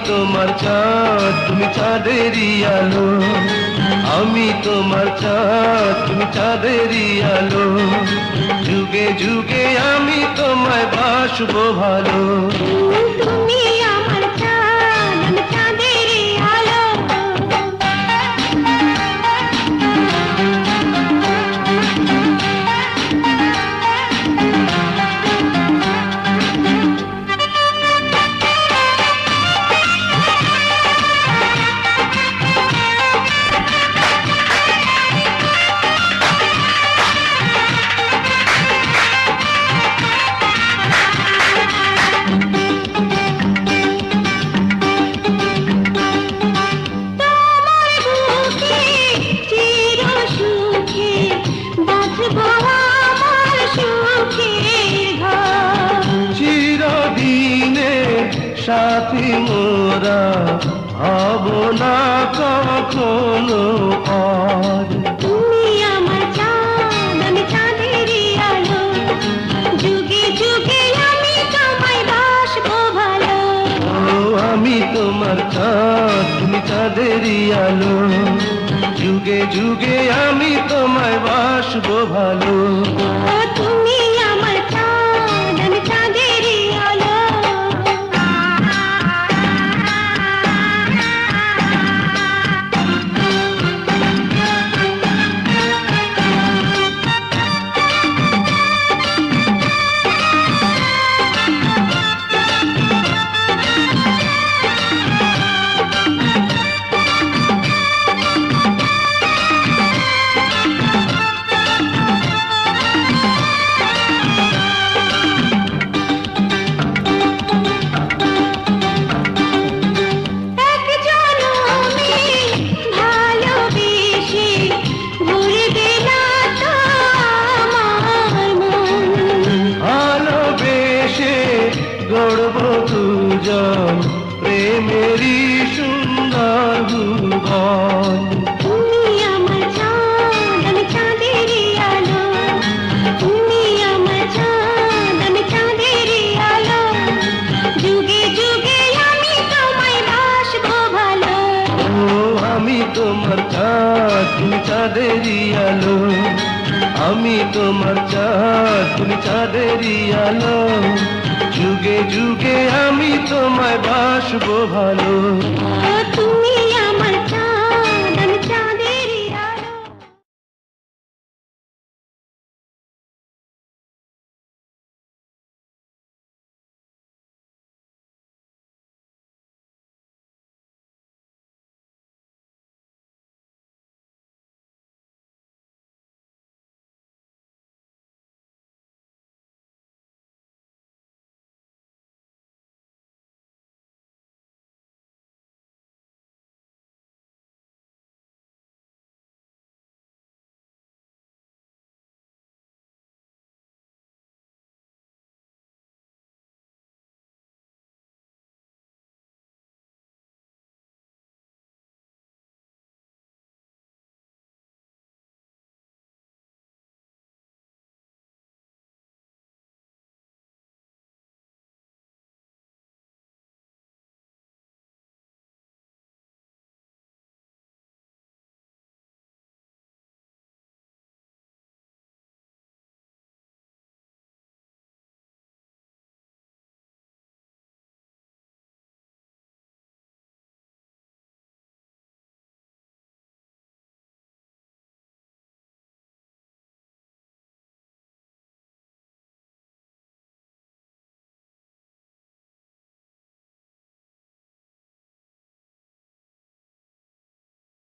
তোমার চাঁদ তুমি চাঁদেরই আলো, আমি তোমার চাঁদ তুমি চাঁদেরই আলো, যুগে যুগে আমি তোমায় বাসবো ভালো। তুমি আমার চাঁদ আমি চাঁদেরই আলো। সাথী মোরা হব না কখনো আর। তুমি আমার চাঁদ আমি চাঁদেরই আলো, যুগে যুগে আমি তোমায় বাসবো ভালো। ও আমি তোমার চাঁদ তুমি চাঁদেরই আলো, যুগে যুগে আমি তোমায় বাসবো ভালো। ও তুমি আমার চাঁদ আমি চাঁদেরই আলো। গড়ব দুজন প্রেমেরই সুন্দর ভুবন। তুমি আমার চাঁদ আমি চাঁদেরই আলো, তুমি আমার চাঁদ আমি চাঁদেরই আলো, যুগে যুগে আমি তোমায় বাসবো ভালো। ও আমি তোমার চাঁদ তুমি চাঁদেরই আলো, আমি তোমার চাঁদ তুমি চাঁদেরই আলো, যুগে যুগে আমি তোমায় বাসবো ভালো। তুমি